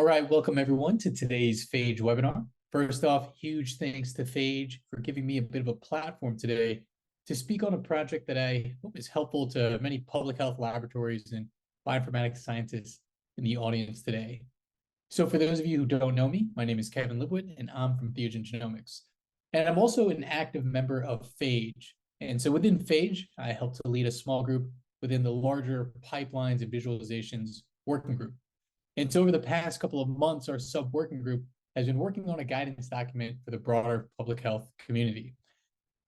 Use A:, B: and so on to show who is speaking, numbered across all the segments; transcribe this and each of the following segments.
A: All right, welcome everyone to today's Phage webinar. First off, huge thanks to Phage for giving me a bit of a platform today to speak on a project that I hope is helpful to many public health laboratories and bioinformatics scientists in the audience today. So for those of you who don't know me, my name is Kevin Libuit, and I'm from Theiagen Genomics. And I'm also an active member of Phage. And so within Phage, I help to lead a small group within the larger pipelines and visualizations working group. And so over the past couple of months, our sub-working group has been working on a guidance document for the broader public health community.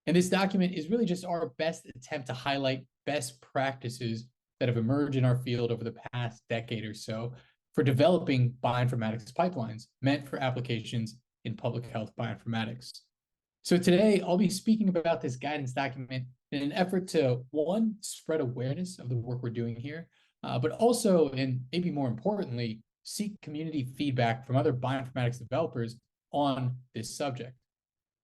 A: And this document is really just our best attempt to highlight best practices that have emerged in our field over the past decade or so for developing bioinformatics pipelines meant for applications in public health bioinformatics. So today, I'll be speaking about this guidance document in an effort to, one, spread awareness of the work we're doing here, but also, and maybe more importantly, seek community feedback from other bioinformatics developers on this subject.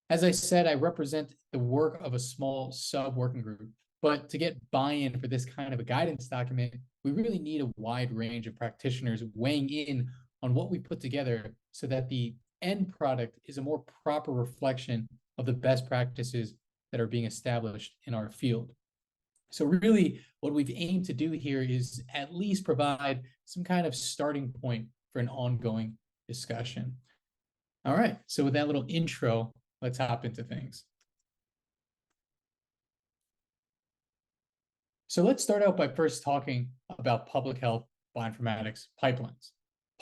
A: As I said, I represent the work of a small sub-working group, but to get buy-in for this kind of a guidance document, we really need a wide range of practitioners weighing in on what we put together so that the end product is a more proper reflection of the best practices that are being established in our field. So really, what we've aimed to do here is at least provide some kind of starting point for an ongoing discussion. All right, so with that little intro, let's hop into things. So let's start out by first talking about public health bioinformatics pipelines.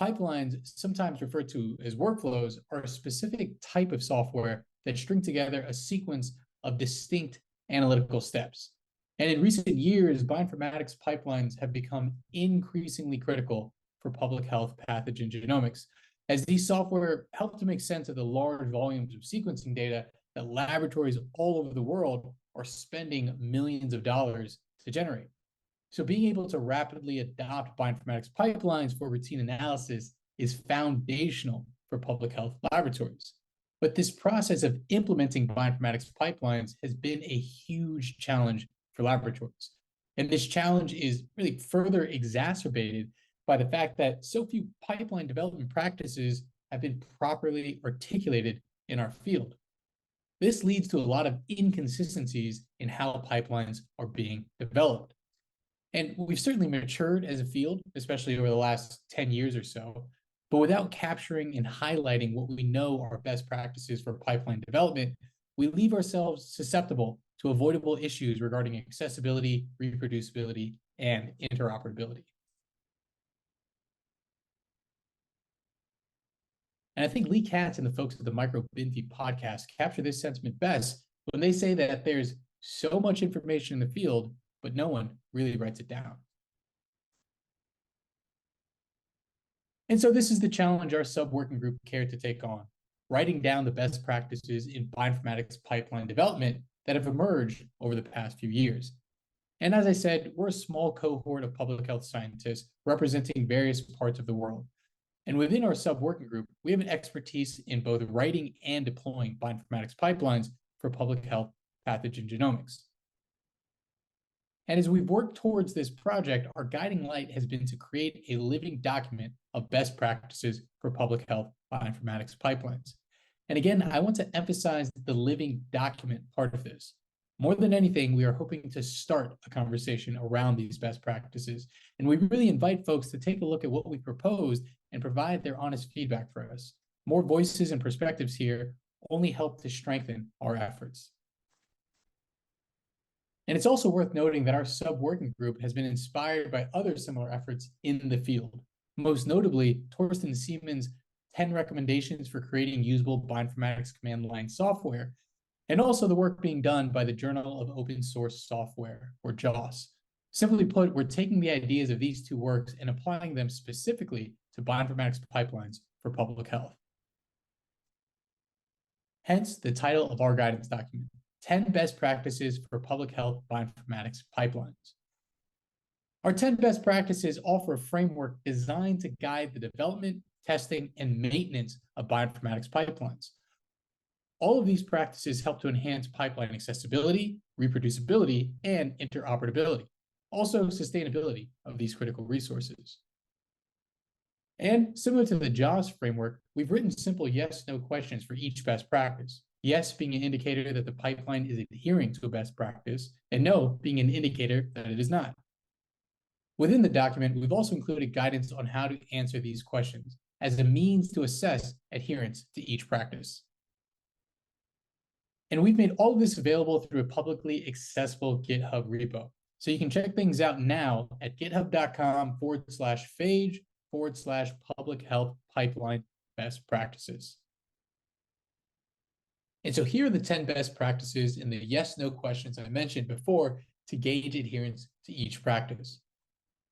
A: Pipelines, sometimes referred to as workflows, are a specific type of software that string together a sequence of distinct analytical steps. And in recent years, bioinformatics pipelines have become increasingly critical for public health pathogen genomics, as these software help to make sense of the large volumes of sequencing data that laboratories all over the world are spending millions of dollars to generate. So being able to rapidly adopt bioinformatics pipelines for routine analysis is foundational for public health laboratories. But this process of implementing bioinformatics pipelines has been a huge challenge for laboratories. And this challenge is really further exacerbated by the fact that so few pipeline development practices have been properly articulated in our field. This leads to a lot of inconsistencies in how pipelines are being developed. And we've certainly matured as a field, especially over the last 10 years or so, but without capturing and highlighting what we know are best practices for pipeline development, we leave ourselves susceptible to avoidable issues regarding accessibility, reproducibility, and interoperability. And I think Lee Katz and the folks at the MicroBinty podcast capture this sentiment best when they say that there's so much information in the field, but no one really writes it down. And so this is the challenge our sub-working group cared to take on, writing down the best practices in bioinformatics pipeline development that have emerged over the past few years. And as I said, we're a small cohort of public health scientists representing various parts of the world. And within our sub-working group, we have an expertise in both writing and deploying bioinformatics pipelines for public health pathogen genomics. And as we've worked towards this project, our guiding light has been to create a living document of best practices for public health bioinformatics pipelines. And again, I want to emphasize the living document part of this. More than anything, we are hoping to start a conversation around these best practices. And we really invite folks to take a look at what we proposed and provide their honest feedback for us. More voices and perspectives here only help to strengthen our efforts. And it's also worth noting that our sub-working group has been inspired by other similar efforts in the field, most notably Torsten Siemens' 10 recommendations for creating usable bioinformatics command line software, and also the work being done by the Journal of Open Source Software, or JOSS. Simply put, we're taking the ideas of these two works and applying them specifically to bioinformatics pipelines for public health. Hence, the title of our guidance document, 10 Best Practices for Public Health Bioinformatics Pipelines. Our 10 best practices offer a framework designed to guide the development, testing, and maintenance of bioinformatics pipelines. All of these practices help to enhance pipeline accessibility, reproducibility, and interoperability, also sustainability of these critical resources. And similar to the JAWS framework, we've written simple yes/no questions for each best practice. Yes being an indicator that the pipeline is adhering to a best practice, and no being an indicator that it is not. Within the document, we've also included guidance on how to answer these questions as a means to assess adherence to each practice. And we've made all of this available through a publicly accessible GitHub repo. So you can check things out now at github.com/phage/public health pipeline best practices. And so here are the 10 best practices in the yes/no questions I mentioned before to gauge adherence to each practice.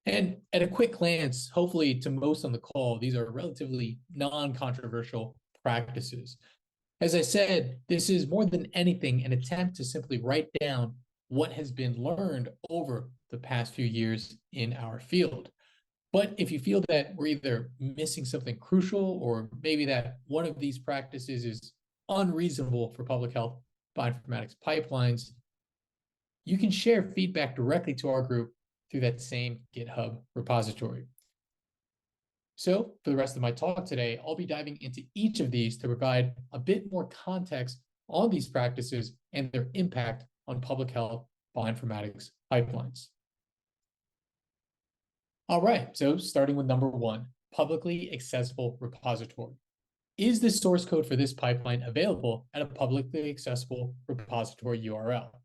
A: And at a quick glance, hopefully to most on the call, these are relatively non-controversial practices. As I said, this is more than anything an attempt to simply write down what has been learned over the past few years in our field. But if you feel that we're either missing something crucial or maybe that one of these practices is unreasonable for public health bioinformatics pipelines, you can share feedback directly to our group through that same GitHub repository. So for the rest of my talk today, I'll be diving into each of these to provide a bit more context on these practices and their impact on public health bioinformatics pipelines. All right, so starting with number 1, publicly accessible repository. Is the source code for this pipeline available at a publicly accessible repository URL?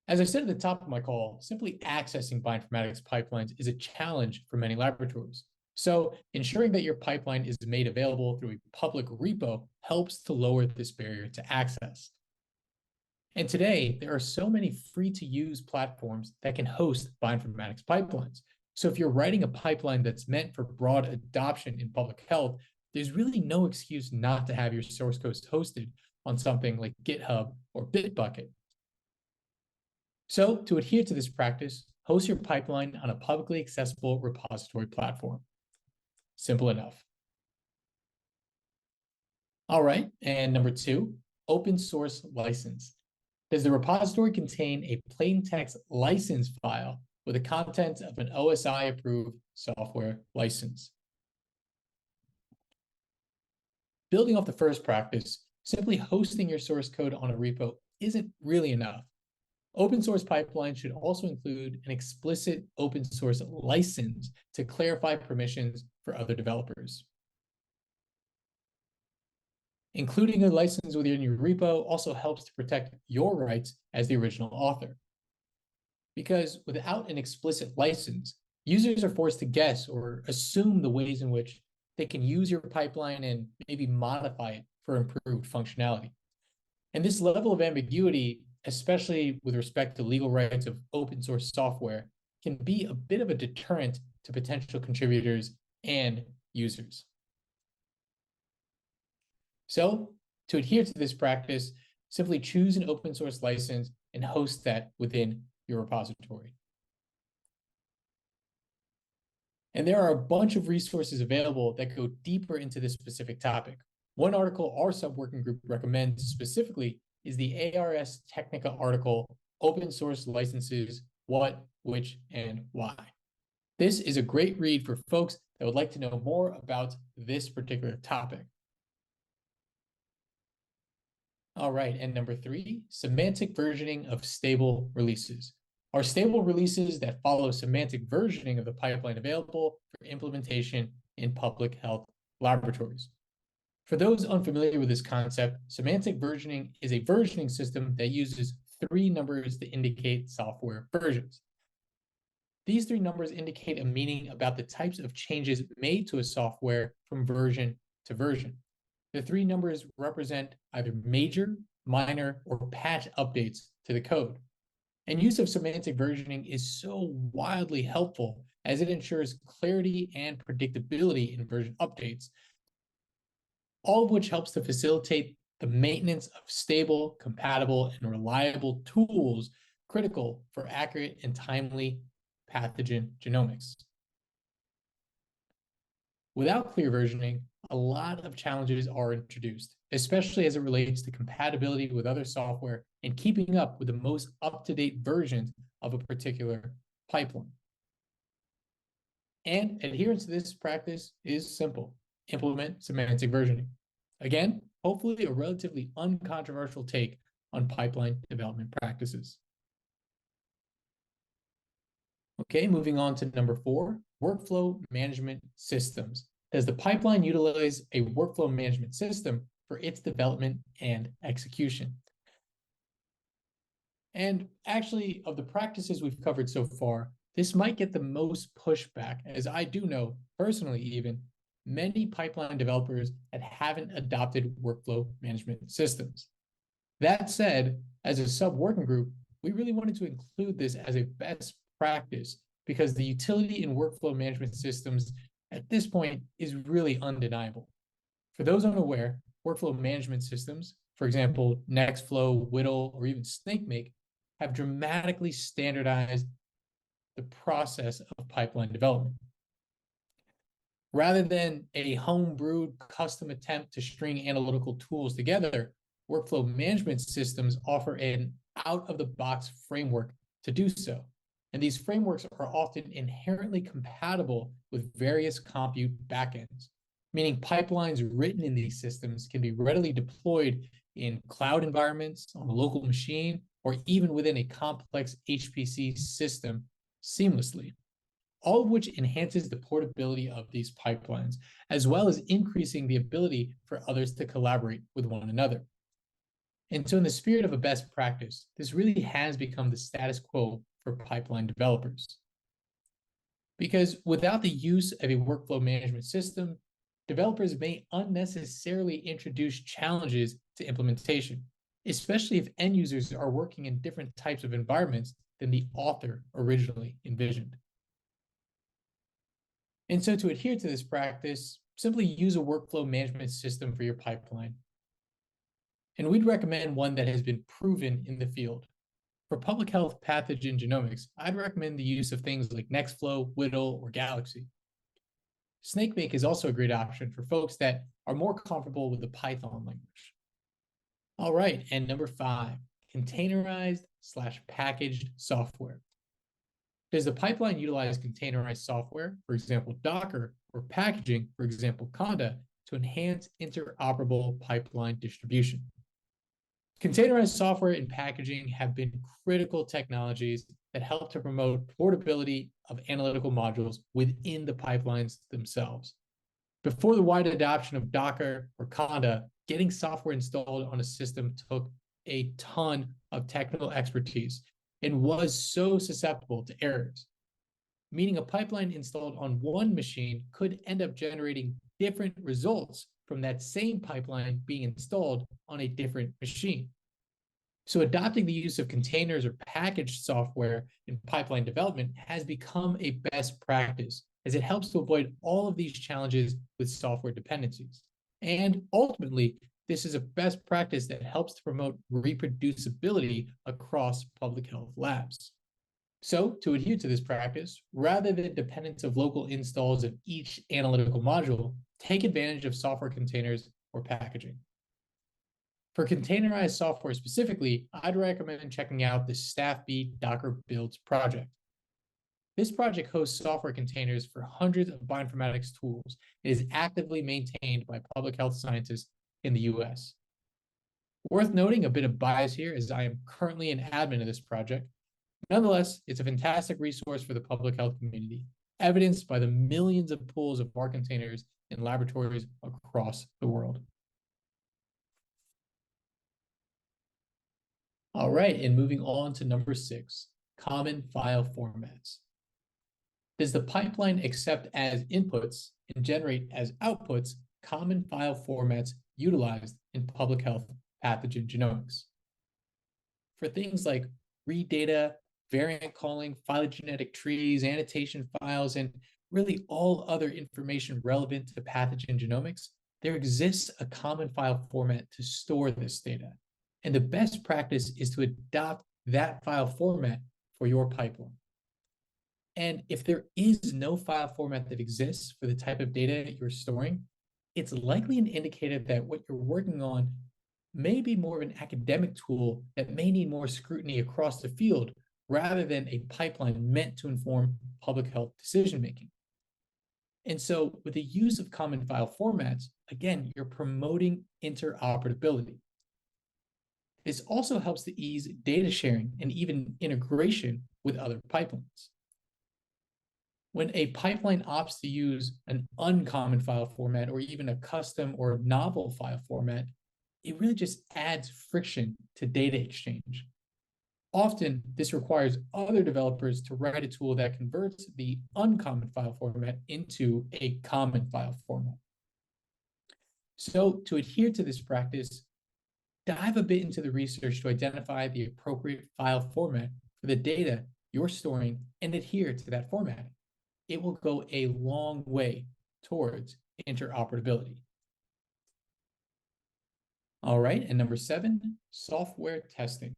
A: As I said at the top of my call, simply accessing bioinformatics pipelines is a challenge for many laboratories. So ensuring that your pipeline is made available through a public repo helps to lower this barrier to access. And today, there are so many free-to-use platforms that can host bioinformatics pipelines. So if you're writing a pipeline that's meant for broad adoption in public health, there's really no excuse not to have your source code hosted on something like GitHub or Bitbucket. So to adhere to this practice, host your pipeline on a publicly accessible repository platform. Simple enough. All right, and number 2, open source license. Does the repository contain a plain text license file with the contents of an OSI-approved software license? Building off the first practice, simply hosting your source code on a repo isn't really enough. Open source pipelines should also include an explicit open source license to clarify permissions for other developers. Including a license within your repo also helps to protect your rights as the original author. Because without an explicit license, users are forced to guess or assume the ways in which they can use your pipeline and maybe modify it for improved functionality. And this level of ambiguity, especially with respect to legal rights of open source software, can be a bit of a deterrent to potential contributors and users. So to adhere to this practice, simply choose an open source license and host that within your repository. And there are a bunch of resources available that go deeper into this specific topic. One article our subworking group recommends specifically is the ARS Technica article, Open Source Licenses, What, Which, and Why. This is a great read for folks that would like to know more about this particular topic. All right, and number 3, semantic versioning of stable releases. Are stable releases that follow semantic versioning of the pipeline available for implementation in public health laboratories? For those unfamiliar with this concept, semantic versioning is a versioning system that uses 3 numbers to indicate software versions. These 3 numbers indicate a meaning about the types of changes made to a software from version to version. The 3 numbers represent either major, minor, or patch updates to the code. And use of semantic versioning is so wildly helpful as it ensures clarity and predictability in version updates, all of which helps to facilitate the maintenance of stable, compatible, and reliable tools critical for accurate and timely pathogen genomics. Without clear versioning, a lot of challenges are introduced, especially as it relates to compatibility with other software and keeping up with the most up-to-date versions of a particular pipeline. And adherence to this practice is simple. Implement semantic versioning. Again, hopefully a relatively uncontroversial take on pipeline development practices. Okay, moving on to number 4, workflow management systems. Does the pipeline utilize a workflow management system for its development and execution? And actually, of the practices we've covered so far, this might get the most pushback, as I do know, personally even, many pipeline developers that haven't adopted workflow management systems. That said, as a sub-working group, we really wanted to include this as a best practice because the utility in workflow management systems at this point is really undeniable. For those unaware, workflow management systems, for example, Nextflow, Whittle, or even SnakeMake, have dramatically standardized the process of pipeline development. Rather than a home-brewed custom attempt to string analytical tools together, workflow management systems offer an out-of-the-box framework to do so. And these frameworks are often inherently compatible with various compute backends, meaning pipelines written in these systems can be readily deployed in cloud environments, on a local machine, or even within a complex HPC system seamlessly, all of which enhances the portability of these pipelines, as well as increasing the ability for others to collaborate with one another. And so in the spirit of a best practice, this really has become the status quo for pipeline developers. Because without the use of a workflow management system, developers may unnecessarily introduce challenges to implementation, especially if end users are working in different types of environments than the author originally envisioned. And so to adhere to this practice, simply use a workflow management system for your pipeline. And we'd recommend one that has been proven in the field. For public health pathogen genomics, I'd recommend the use of things like Nextflow, Whittle, or Galaxy. SnakeMake is also a great option for folks that are more comfortable with the Python language. All right, and number 5, containerized/packaged software. Does the pipeline utilize containerized software, for example, Docker, or packaging, for example, Conda, to enhance interoperable pipeline distribution? Containerized software and packaging have been critical technologies that help to promote portability of analytical modules within the pipelines themselves. Before the wide adoption of Docker or Conda, getting software installed on a system took a ton of technical expertise and was so susceptible to errors, meaning a pipeline installed on one machine could end up generating different results from that same pipeline being installed on a different machine. So adopting the use of containers or packaged software in pipeline development has become a best practice, as it helps to avoid all of these challenges with software dependencies. And ultimately, this is a best practice that helps to promote reproducibility across public health labs. So to adhere to this practice, rather than dependence of local installs of each analytical module, take advantage of software containers or packaging. For containerized software specifically, I'd recommend checking out the StaffB Docker Builds project. This project hosts software containers for hundreds of bioinformatics tools and is actively maintained by public health scientists in the US. Worth noting, a bit of bias here, as I am currently an admin of this project. Nonetheless, it's a fantastic resource for the public health community, evidenced by the millions of pools of R containers in laboratories across the world. All right, and moving on to number 6, common file formats. Does the pipeline accept as inputs and generate as outputs common file formats utilized in public health pathogen genomics? For things like read data, variant calling, phylogenetic trees, annotation files, and really all other information relevant to pathogen genomics, there exists a common file format to store this data. And the best practice is to adopt that file format for your pipeline. And if there is no file format that exists for the type of data you're storing, it's likely an indicator that what you're working on may be more of an academic tool that may need more scrutiny across the field rather than a pipeline meant to inform public health decision-making. And so with the use of common file formats, again, you're promoting interoperability. This also helps to ease data sharing and even integration with other pipelines. When a pipeline opts to use an uncommon file format or even a custom or novel file format, it really just adds friction to data exchange. Often, this requires other developers to write a tool that converts the uncommon file format into a common file format. So, to adhere to this practice, dive a bit into the research to identify the appropriate file format for the data you're storing and adhere to that formatting. It will go a long way towards interoperability. All right, and number 7, software testing.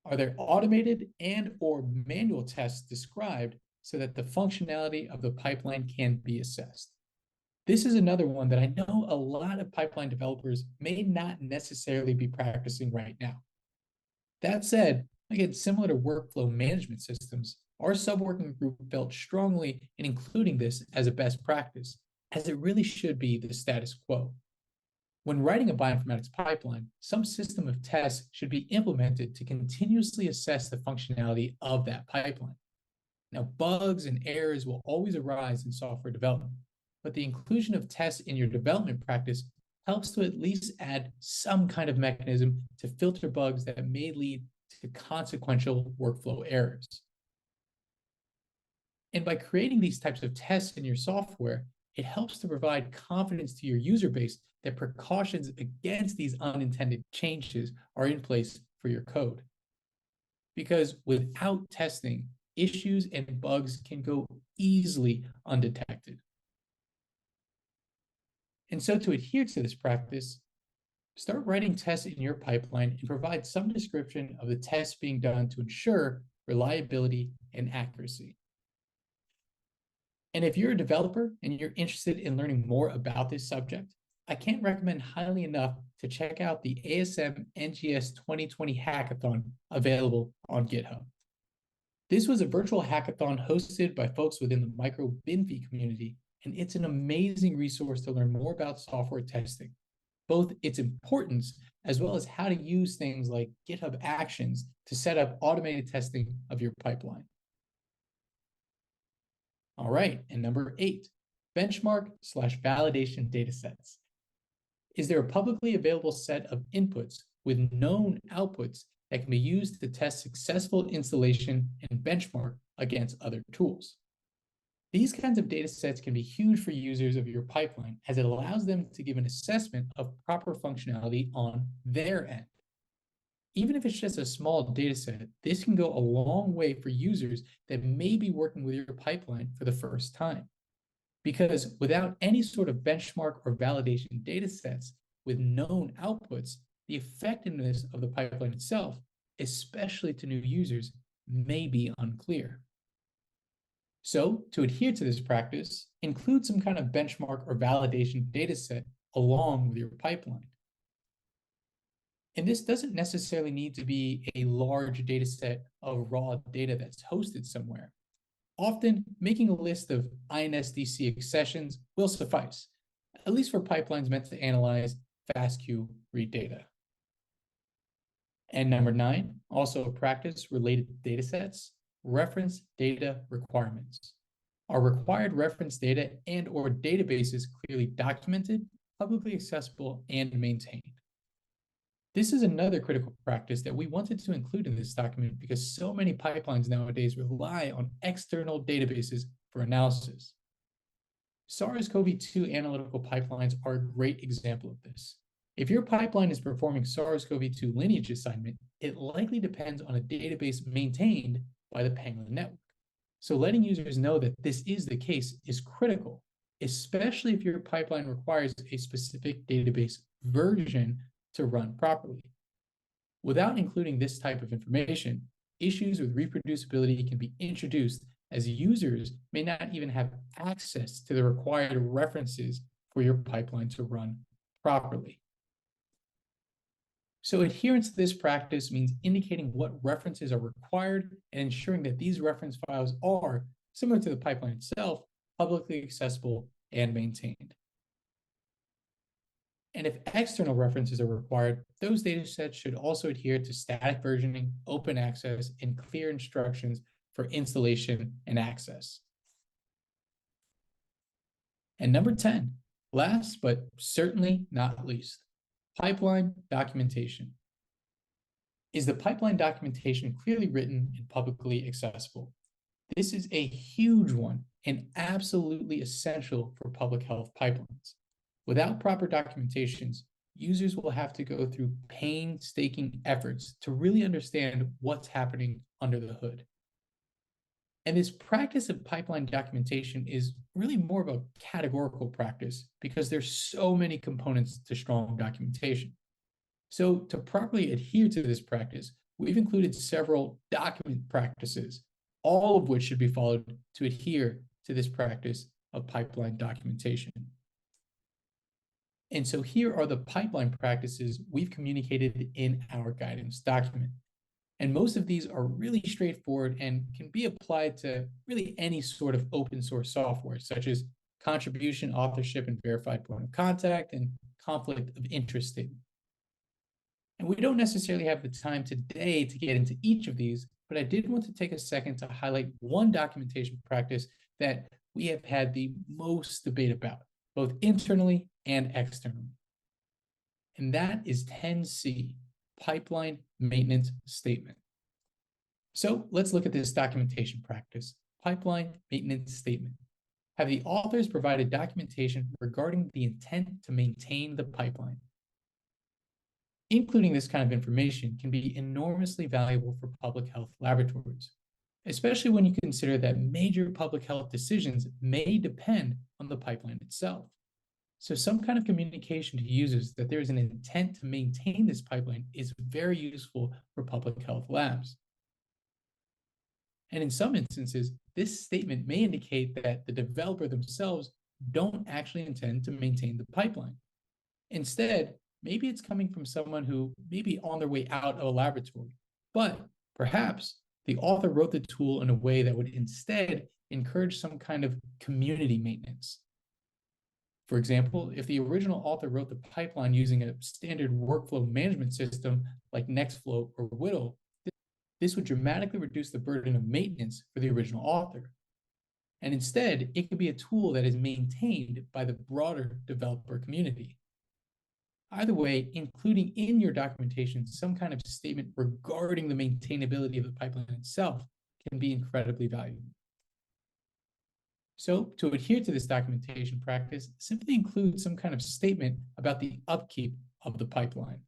A: Are there automated and or manual tests described so that the functionality of the pipeline can be assessed? This is another one that I know a lot of pipeline developers may not necessarily be practicing right now. That said, again, similar to workflow management systems, our subworking group felt strongly in including this as a best practice, as it really should be the status quo. When writing a bioinformatics pipeline, some system of tests should be implemented to continuously assess the functionality of that pipeline. Now, bugs and errors will always arise in software development, but the inclusion of tests in your development practice helps to at least add some kind of mechanism to filter bugs that may lead to consequential workflow errors. And by creating these types of tests in your software, it helps to provide confidence to your user base that precautions against these unintended changes are in place for your code. Because without testing, issues and bugs can go easily undetected. And so to adhere to this practice, start writing tests in your pipeline and provide some description of the tests being done to ensure reliability and accuracy. And if you're a developer and you're interested in learning more about this subject, I can't recommend highly enough to check out the ASM NGS 2020 hackathon available on GitHub. This was a virtual hackathon hosted by folks within the micro-BinFi community, and it's an amazing resource to learn more about software testing, both its importance as well as how to use things like GitHub Actions to set up automated testing of your pipeline. All right, and number 8, benchmark/validation datasets. Is there a publicly available set of inputs with known outputs that can be used to test successful installation and benchmark against other tools? These kinds of data sets can be huge for users of your pipeline, as it allows them to give an assessment of proper functionality on their end. Even if it's just a small data set, this can go a long way for users that may be working with your pipeline for the first time. Because without any sort of benchmark or validation data sets with known outputs, the effectiveness of the pipeline itself, especially to new users, may be unclear. So, to adhere to this practice, include some kind of benchmark or validation data set along with your pipeline. And this doesn't necessarily need to be a large data set of raw data that's hosted somewhere. Often, making a list of INSDC accessions will suffice, at least for pipelines meant to analyze FASTQ read data. And number 9, also a practice related to data sets, reference data requirements. Are required reference data and or databases clearly documented, publicly accessible, and maintained? This is another critical practice that we wanted to include in this document because so many pipelines nowadays rely on external databases for analysis. SARS-CoV-2 analytical pipelines are a great example of this. If your pipeline is performing SARS-CoV-2 lineage assignment, it likely depends on a database maintained by the Pangolin network. So letting users know that this is the case is critical, especially if your pipeline requires a specific database version to run properly. Without including this type of information, issues with reproducibility can be introduced as users may not even have access to the required references for your pipeline to run properly. So adherence to this practice means indicating what references are required and ensuring that these reference files are, similar to the pipeline itself, publicly accessible and maintained. And if external references are required, those data sets should also adhere to static versioning, open access, and clear instructions for installation and access. And number 10, last but certainly not least, pipeline documentation. Is the pipeline documentation clearly written and publicly accessible? This is a huge one and absolutely essential for public health pipelines. Without proper documentations, users will have to go through painstaking efforts to really understand what's happening under the hood. And this practice of pipeline documentation is really more of a categorical practice because there's so many components to strong documentation. So to properly adhere to this practice, we've included several document practices, all of which should be followed to adhere to this practice of pipeline documentation. And so here are the pipeline practices we've communicated in our guidance document. And most of these are really straightforward and can be applied to really any sort of open source software, such as contribution, authorship, and verified point of contact, and conflict of interest statement. And we don't necessarily have the time today to get into each of these, but I did want to take a second to highlight one documentation practice that we have had the most debate about, both internally and externally. And that is 10C, Pipeline Maintenance Statement. So let's look at this documentation practice, Pipeline Maintenance Statement. Have the authors provided documentation regarding the intent to maintain the pipeline? Including this kind of information can be enormously valuable for public health laboratories, especially when you consider that major public health decisions may depend on the pipeline itself. So some kind of communication to users that there is an intent to maintain this pipeline is very useful for public health labs. And in some instances, this statement may indicate that the developer themselves don't actually intend to maintain the pipeline. Instead, maybe it's coming from someone who may be on their way out of a laboratory, but perhaps the author wrote the tool in a way that would instead encourage some kind of community maintenance. For example, if the original author wrote the pipeline using a standard workflow management system like Nextflow or Whittle, this would dramatically reduce the burden of maintenance for the original author. And instead, it could be a tool that is maintained by the broader developer community. Either way, including in your documentation some kind of statement regarding the maintainability of the pipeline itself can be incredibly valuable. So to adhere to this documentation practice, simply include some kind of statement about the upkeep of the pipeline.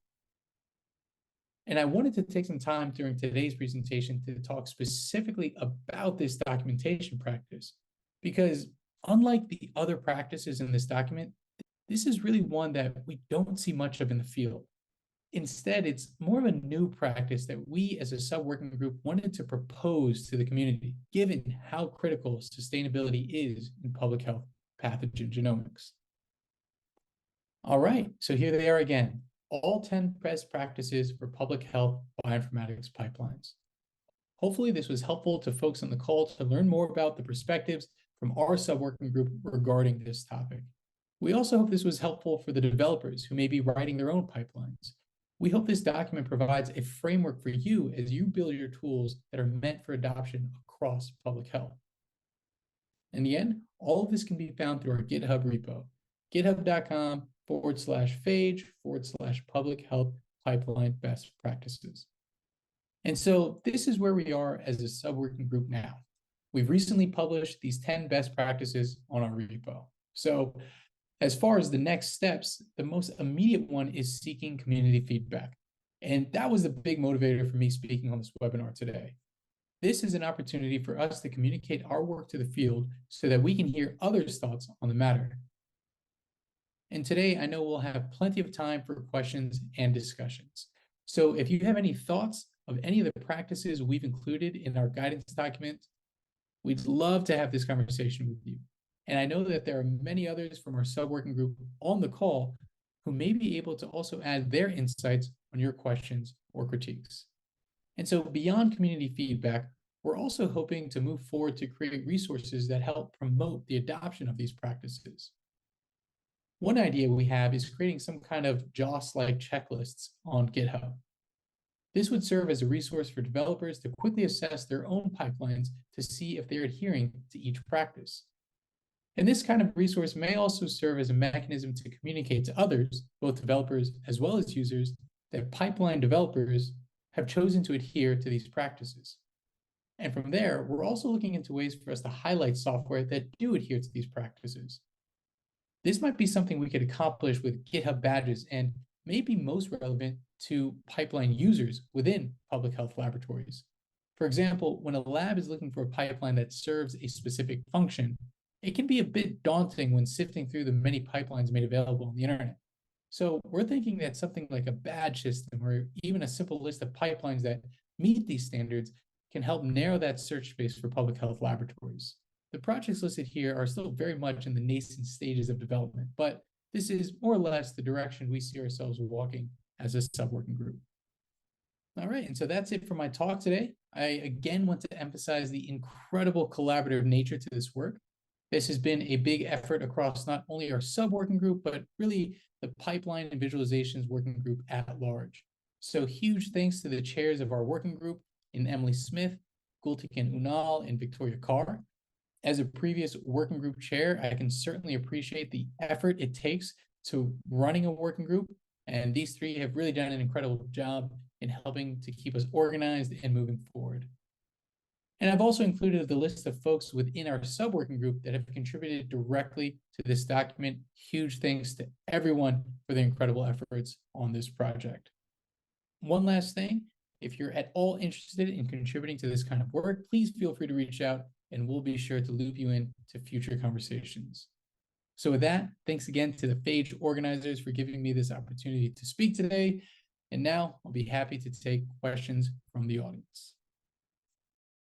A: And I wanted to take some time during today's presentation to talk specifically about this documentation practice, because unlike the other practices in this document, this is really one that we don't see much of in the field. Instead, it's more of a new practice that we as a sub-working group wanted to propose to the community, given how critical sustainability is in public health pathogen genomics. All right, so here they are again, all 10 best practices for public health bioinformatics pipelines. Hopefully this was helpful to folks on the call to learn more about the perspectives from our sub-working group regarding this topic. We also hope this was helpful for the developers who may be writing their own pipelines. We hope this document provides a framework for you as you build your tools that are meant for adoption across public health. In the end, all of this can be found through our GitHub repo, github.com/phage/public health pipeline best practices. And so this is where we are as a sub-working group now. We've recently published these 10 best practices on our repo. So as far as the next steps, the most immediate one is seeking community feedback. And that was the big motivator for me speaking on this webinar today. This is an opportunity for us to communicate our work to the field so that we can hear others' thoughts on the matter. And today, I know we'll have plenty of time for questions and discussions. So if you have any thoughts of any of the practices we've included in our guidance document, we'd love to have this conversation with you. And I know that there are many others from our sub-working group on the call who may be able to also add their insights on your questions or critiques. And so beyond community feedback, we're also hoping to move forward to create resources that help promote the adoption of these practices. One idea we have is creating some kind of JOS-like checklists on GitHub. This would serve as a resource for developers to quickly assess their own pipelines to see if they're adhering to each practice. And this kind of resource may also serve as a mechanism to communicate to others, both developers as well as users, that pipeline developers have chosen to adhere to these practices. And from there, we're also looking into ways for us to highlight software that do adhere to these practices. This might be something we could accomplish with GitHub badges and may be most relevant to pipeline users within public health laboratories. For example, when a lab is looking for a pipeline that serves a specific function, it can be a bit daunting when sifting through the many pipelines made available on the internet. So we're thinking that something like a badge system or even a simple list of pipelines that meet these standards can help narrow that search space for public health laboratories. The projects listed here are still very much in the nascent stages of development, but this is more or less the direction we see ourselves walking as a sub-working group. All right, and so that's it for my talk today. I again want to emphasize the incredible collaborative nature to this work. This has been a big effort across not only our sub-working group, but really the pipeline and visualizations working group at large. So huge thanks to the chairs of our working group in Emily Smith, Gultikan Unal, and Victoria Carr. As a previous working group chair, I can certainly appreciate the effort it takes to running a working group, and these three have really done an incredible job in helping to keep us organized and moving forward. And I've also included the list of folks within our sub-working group that have contributed directly to this document. Huge thanks to everyone for their incredible efforts on this project. One last thing, if you're at all interested in contributing to this kind of work, please feel free to reach out and we'll be sure to loop you in to future conversations. So with that, thanks again to the Phage organizers for giving me this opportunity to speak today. And now I'll be happy to take questions from the audience.